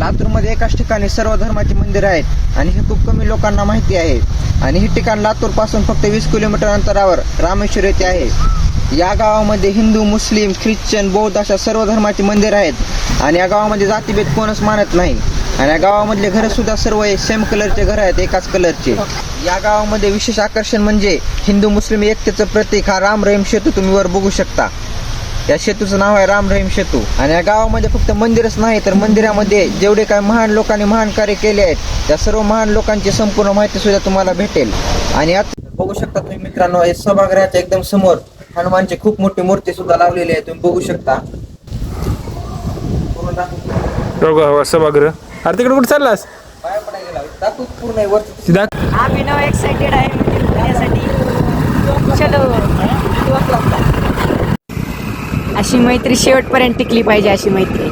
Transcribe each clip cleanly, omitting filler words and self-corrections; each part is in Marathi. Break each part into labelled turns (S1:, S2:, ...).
S1: लातूरमध्ये एकाच ठिकाणी सर्व धर्माची मंदिर आहेत आणि हे खूप कमी लोकांना माहिती आहे. आणि हे ठिकाण लातूरपासून फक्त 20 किलोमीटर अंतरावर रामेश्वर येथे आहे. या गावामध्ये हिंदू, मुस्लिम, ख्रिश्चन, बौद्ध अशा सर्व धर्माची मंदिर आहेत आणि या गावामध्ये जातीभेद कोणच मानत नाही. आणि या गावामधले घरं सुद्धा सर्व सेम कलरचे घर आहेत, एकाच कलरचे. या गावामध्ये विशेष आकर्षण म्हणजे हिंदू मुस्लिम एकतेचं प्रतीक हा राम रहीम सेतू तुम्ही वर बघू शकता. या सेतूचं नाव आहे राम रहीम सेतू. आणि या गावामध्ये फक्त मंदिरच नाही तर मंदिरामध्ये जेवढे काही महान लोकांनी महान कार्य केले आहेत त्या सर्व महान लोकांची संपूर्ण माहिती सुद्धा तुम्हाला भेटेल. आणि आज बघू शकता तुम्ही मित्रांनो, हे सभागृहाच्या एकदम समोर हनुमानची खूप मोठी मूर्ती सुद्धा लावलेली आहे, तुम्ही बघू शकता.
S2: सभागृह. अरे तिकडे कुठे चाललास?
S1: पूर्ण वरती.
S3: अभिनव एक्साइटेड आहे मंदिर बघण्यासाठी. चलो. अशी मैत्री शेवटपर्यंत टिकली पाहिजे, अशी मैत्री.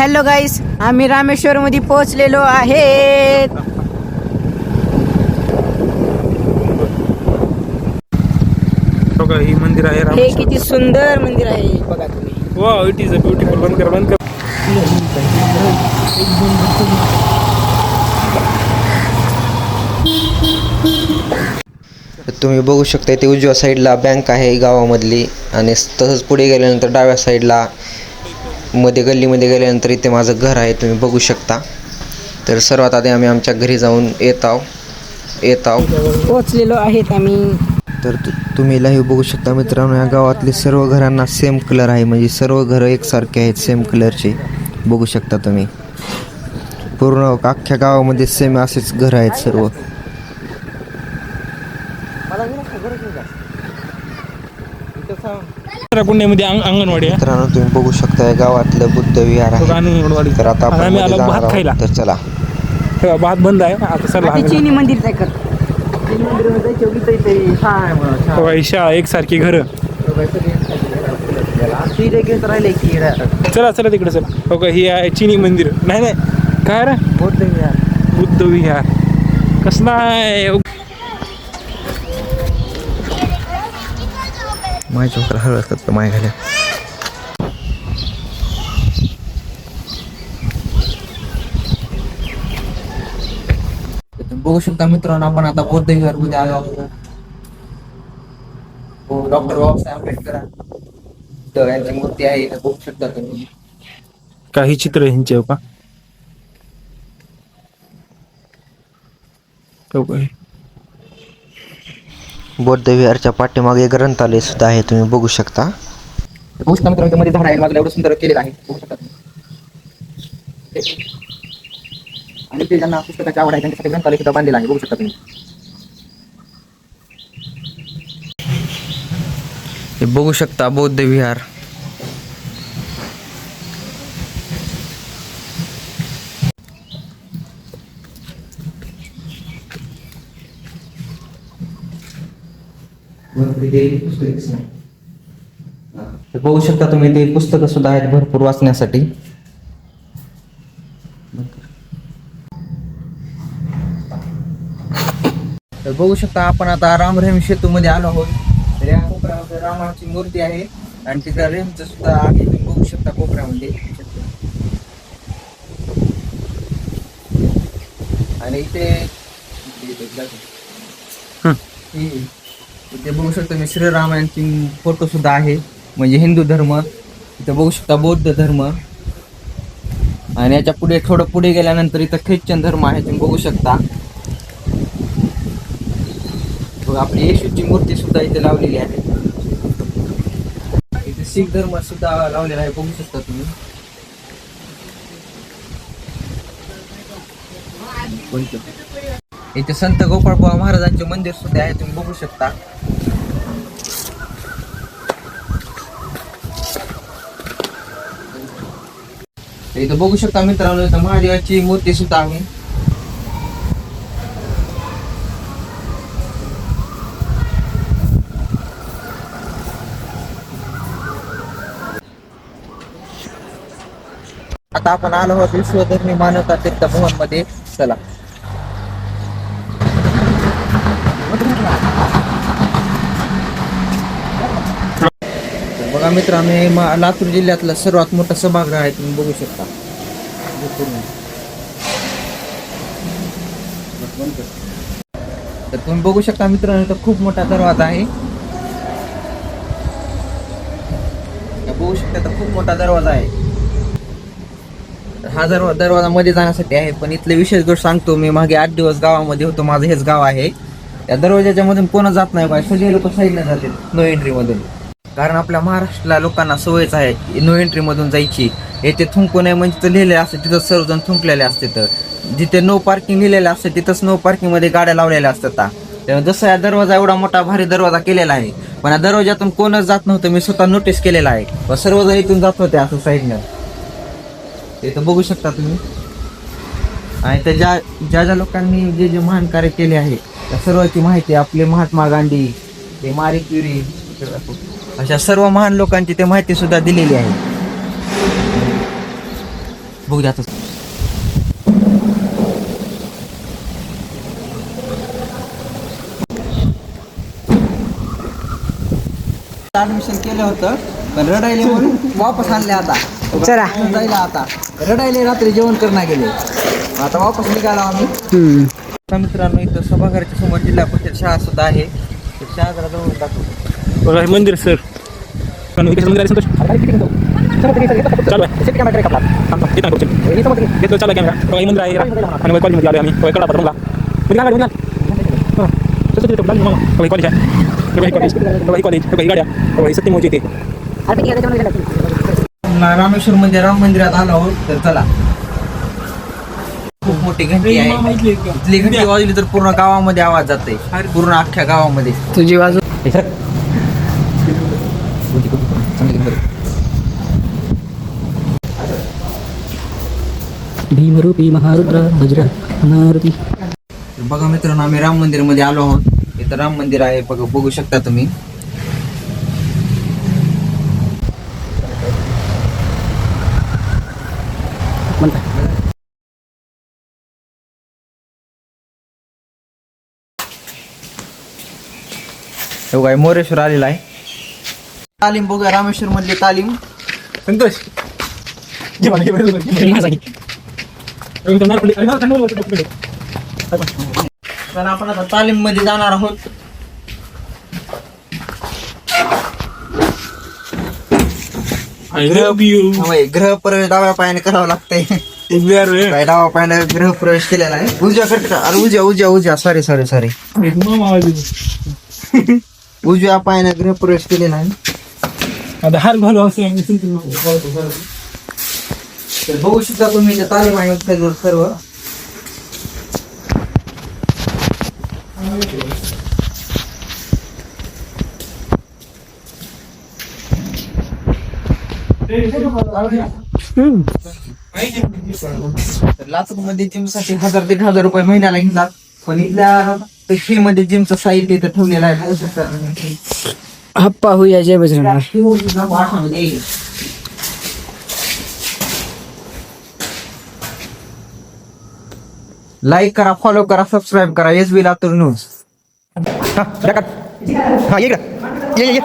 S3: हॅलो गाईस, आम्ही रामेश्वर मध्ये पोहोचलेलो आहेत.
S2: ही मंदिर आहे
S3: हे किती सुंदर मंदिर आहे बघा तुम्ही.
S2: Wow, it is a beautiful. बंद कर.
S1: तुम्ही बघू शकता इथे उजव्या साईडला बँक आहे गावामधली आणि तसंच पुढे गेल्यानंतर डाव्या साईडला मध्ये गल्लीमध्ये गेल्यानंतर इथे माझं घर आहे, तुम्ही बघू शकता. तर सर्वात आधी आम्ही आमच्या घरी जाऊन येत आहो
S3: पोहोचलेलो आहेत आम्ही.
S1: तर तुम्ही लाईव्ह बघू शकता मित्रांनो, या गावातले सर्व घरांना सेम कलर आहे, म्हणजे सर्व घरं एकसारखे आहेत, सेम कलरचे. बघू शकता तुम्ही पूर्ण अख्ख्या गावामध्ये सेम असेच घर आहेत सर्व.
S2: पुण्यामध्ये अंगणवाडी आहे
S1: मित्रांनो तुम्ही बघू शकता या गावातलं बुद्ध विहार आहे.
S2: अंगणवाडी.
S1: तर आता आपण
S2: आम्ही आलो
S1: मध्ये
S2: भात
S1: जाणार
S2: खायला.
S1: आहोत. तर चला.
S2: भात बंद आहे आता सर.
S3: चीनी मंदिर जायचं.
S2: शाळा एकसारखी घर. चला चला तिकडे चला. हो का, ही आहे चीनी मंदिर. नाही काय रे, बुद्ध विहार कसं आहे.
S1: माय चोकरा हळद माय घाल्या. बघू शकता मित्रांनो, आपण आता बौद्ध विहार मध्ये आलो आहोत. डॉक्टर बाबासाहेब आंबेडकर यांची मूर्ती आहे, बघू शकता तुम्ही.
S2: काही चित्र ह्यांचे का
S1: बौद्ध विहारच्या पाठीमागे ग्रंथालय सुद्धा आहे, तुम्ही बघू शकता. बघू शकता मित्रांनो, मध्ये झाड आहे, माझं एवढं सुंदर केलेलं आहे, बघू शकता तुम्ही. आणि ते ज्यांना पुस्तकाची आवड आहे त्यांच्यासाठी ग्रंथालय सुद्धा बांधलेलं आहे, बघू शकता तुम्ही. हे बघू शकता बौद्ध विहार. बघू शकता तुम्ही, ते पुस्तकं सुद्धा आहेत भरपूर वाचण्यासाठी. तर बघू शकता आपण आता राम रहीम सेतू मध्ये आलो आहोत. तर या कोपऱ्यामध्ये रामाची मूर्ती आहे आणि तिथं रेमचं सुद्धा आहे, तुम्ही बघू शकता कोपऱ्यामध्ये. आणि इथे बघू शकता मी श्रीरामांची फोटो सुद्धा आहे, म्हणजे हिंदू धर्म. इथे बघू शकता बौद्ध धर्म. आणि याच्या पुढे थोडं पुढे गेल्यानंतर इथं ख्रिश्चन धर्म आहे, तुम्ही बघू शकता. आपली येशूची मूर्ती सुद्धा इथे लावलेली आहे. इथे शीख धर्म सुद्धा लावलेला आहे, बघू शकता तुम्ही. इथे संत गोपाळबुवा महाराजांचे मंदिर सुद्धा आहे, तुम्ही बघू शकता. इथं बघू शकता मित्रांनो, इथं महादेवाची मूर्ती सुद्धा आहे. आता आपण आलो आहोत विश्वधर्मी मानवता तीर्थ भवन मध्ये. चला. मित्रांनो, हे लातूर जिल्ह्यातलं सर्वात मोठं सभागृह आहे, तुम्ही बघू शकता. तर तुम्ही बघू शकता मित्रांनो, इथं खूप मोठा दरवाजा आहे. बघू शकता तर खूप मोठा दरवाजा आहे. हा दरवाजा मध्ये जाण्यासाठी आहे. पण इथले विशेष गोष्ट सांगतो, मी मागे 8 दिवस गावामध्ये होतो. माझं हेच गाव आहे. या दरवाजाच्या मधून कोण जात नाही, सगळे लोक साईडने जातात नो एंट्री मधून. कारण आपल्या महाराष्ट्राला लोकांना सवयच आहे नो एंट्री मधून जायची. येथे थुंकू नये म्हणजे तिथं लिहिलेलं असते, तिथं सर्वजण थुंकलेले असते. तर जिथे नो पार्किंग लिहिलेलं असते तिथंच नो पार्किंग मध्ये गाड्या लावलेल्या असतात. जसं या दरवाजा एवढा मोठा भारी दरवाजा केलेला आहे, पण या दरवाजातून कोणच जात नव्हतं. मी स्वतः नोटीस केलेला आहे. पण सर्वजण इथून जात होते असं साईडनं. इथं बघू शकता तुम्ही. आणि त्या ज्या लोकांनी जे महान कार्य केले आहे त्या सर्वांची माहिती आपले महात्मा गांधी, ते मारी क्युरी, अशा सर्व महान लोकांची ते माहिती सुद्धा दिलेली आहे. बघू द्या. ऍडमिशन केलं होतं, पण रडायले म्हणून वापस आणले. आता
S3: चला
S1: जायला, आता रडायले, रात्री जेवण करणं गेले. आता वापस निघाला आम्ही. मित्रांनो, इथं सभागृहाच्या समोर जिल्हा परिषद शाळा सुद्धा आहे. तर शाळा जरा जवळ दाखवतो.
S2: बघा हे मंदिर सर. मंदिर आहे संतोष. चालू कॅमेरा. हे मंदिर आहे आणि कॉलेजमध्ये आलो आम्ही. कडा पत्र कॉलेज आहे. कॉलेज गाड्या सत्यमोची येते.
S1: रामेश्वर मध्ये राम मंदिरात आलो आहोत. तर चला, खूप मोठी घंटी आहे. इथली घंटी वाजली तर पूर्ण गावामध्ये आवाज जाते, पूर्ण अख्ख्या गावामध्ये.
S3: तुझी बाजू भीमरूपी महारुद्र वज्र मारुती.
S1: बघा मित्रांनो, आम्ही राम मंदिर मध्ये आलो आहोत. इथं राम मंदिर आहे, बघू शकता तुम्ही. काय मोरेश्वर आलेला आहे. तालीम बघूया, रामेश्वर मधली तालीम.
S2: संतोष
S1: तर आपण आता तालीम मध्ये जाणार आहोत. ग्रह प्रवेश डाव्या पायाने करावं लागतंय. काय डावा पायाने ग्रह प्रवेश केलेला आहे. उजव्याकडे, अरे उजव्या सॉरी उजव्या पायाने गृह प्रवेश केलेला आहे.
S2: आता हार घालू
S1: तर बघू शकता तुम्ही तालीम आहे सर्व. लातूर मध्ये जिम साठी 1000-1500 रुपये महिन्याला घेतात. पण इथल्या फ्री मध्ये जिमचं साहित्य इथं ठेवलेलं आहे.
S3: हप्पा हुया जय बजरंग.
S1: लाईक करा, फॉलो करा, सबस्क्राईब करा. SB Latur news. ये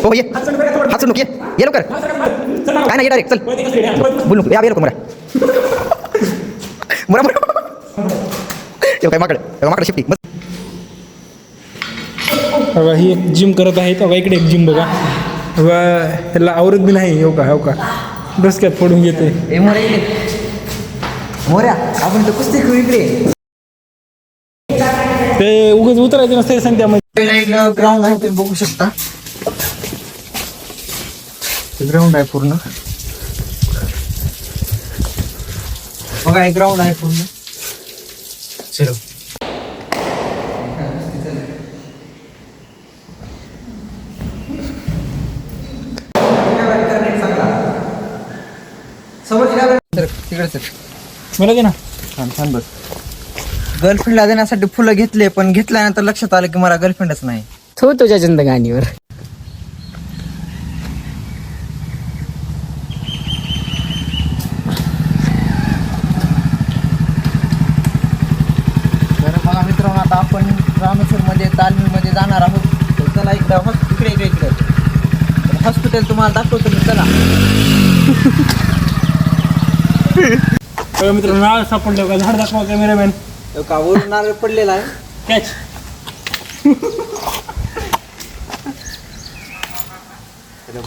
S1: हो ये हात नको ये लवकर. काय नाही, ये डायरेक्ट चल. बोल नको, या नको मुरा काय माकडे शिफ्टी.
S2: बघा ही एक जिम करत आहे. बघा इकडे एक जिम बघा. बघा ह्याला आवरत बी नाही. हो का डोसक्यात फोडून घेते.
S1: मोऱ्या आपण तर कुस्ती करू इकडे.
S2: ते उगाच उतरायचं नसते संध्यामध्ये.
S1: ग्राउंड आहे, तुम्ही बघू शकता. ग्राउंड आहे पूर्ण. बघा हे ग्राउंड आहे पूर्ण. चलो
S2: मला दे ना.
S1: छान बस. गर्लफ्रेंडला देण्यासाठी फुलं घेतले, पण घेतल्यानंतर लक्षात आलं की मला गर्लफ्रेंडच नाही.
S3: तो तुझ्या जिंदगानीवर.
S1: बघा मित्रांनो, आता आपण रामेश्वर मध्ये तालीम मध्ये जाणार आहोत. तर चला इकडे हॉस्पिटल तुम्हाला दाखवतो मी, चला.
S2: मित्रांनो नारळ सापडलं का? झाड दाखवा कॅमेरामॅन.
S1: का वरून नारळ पडलेला आहे.
S2: कॅच.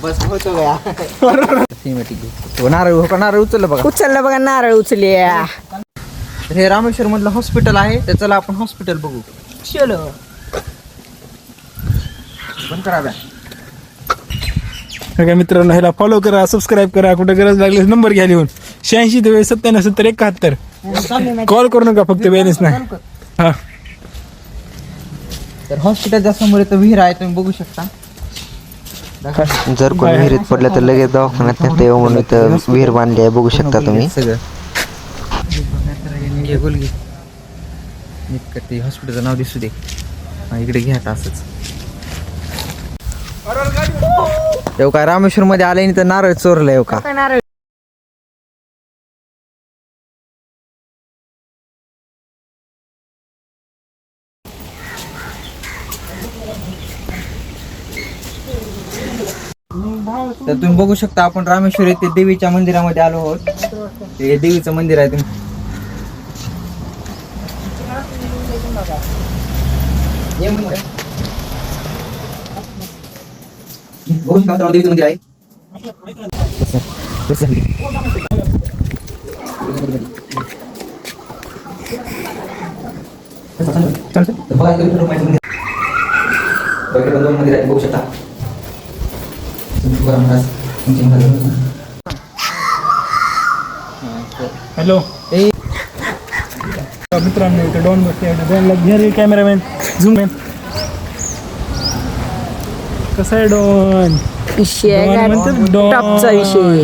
S1: बस होतो का? नारळ हो का? नारळ उचललं बघा.
S3: उचललं बघा नारळ उचलल्या.
S1: तर हे रामेश्वर मधलं हॉस्पिटल आहे. तर चला आपण हॉस्पिटल बघू.
S3: चलो.
S1: बंद करा बॅ.
S2: काय मित्रांनो ह्याला फॉलो करा, सबस्क्राईब करा, कुठे गरज लागली नंबर घ्या लिहून 86 97 70 71. कॉल करू नका फक्त, बॅलन्स नाही. हा
S1: तर हॉस्पिटलच्या समोर इथं विहीर आहे, तुम्ही बघू शकता.
S4: जर कोणी विहिरीत पडलं तर लगेच दवाखान्यात नेता येऊ म्हणून इथं विहीर बांधली आहे, बघू शकता तुम्ही.
S1: सगळं गोलगी नीट करते. हॉस्पिटलचं नाव दिसू दे. हा, इकडे घ्या आता असंच. येऊ काय रामेश्वर मध्ये आले तर नारळ चोरलं येऊ का?
S3: काय नारळ.
S1: तर तुम्ही बघू शकता आपण रामेश्वर येथे देवीच्या मंदिरामध्ये आलो आहोत. हे देवीचं मंदिर आहे. तुम्ही बघू शकता देवीचं मंदिर आहे. मंदिर आहे, बघू शकता.
S2: हॅलो मित्रांनो इथे डॉन बसते. डॉनला घ्या रे कॅमेरामॅन, झूम मॅन. कसा आहे डॉन?
S3: विषय
S2: डॉन म्हणतात डॉन.
S3: टॉपचा विषय.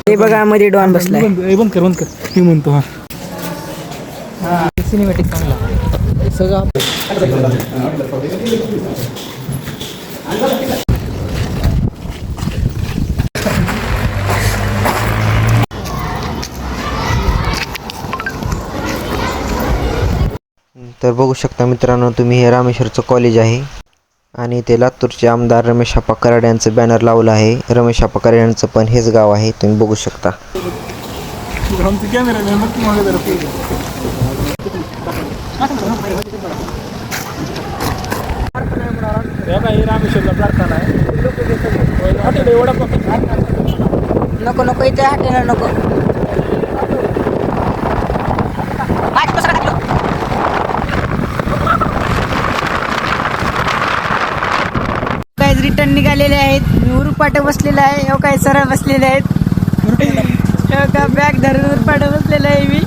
S3: हे बघा मध्ये डॉन बसलाय.
S2: बंद कर मी म्हणतो. हा
S1: सिनेमॅटिक चांगला सगळं.
S4: तर बघू शकता मित्रांनो तुम्ही, हे रामेश्वरचं कॉलेज आहे आणि ते लातूरचे आमदार रमेश आप्पा कराड यांचं बॅनर लावलं आहे. रमेश आप्पा कराड यांचं पण हेच गाव आहे, तुम्ही बघू शकता.
S2: कॅमेरामॅन मग तुम्हाला जरा रामेश्वरला प्रार्थना आहे. हॉटेल एवढा
S3: नको नको इथे हॉटेल नको. रिटर्न निघालेले आहेत. मी उरुपाट बसलेला आहे. काय सरळ बसलेले आहेत. बॅग धरून उरुपाट बसलेला आहे मी.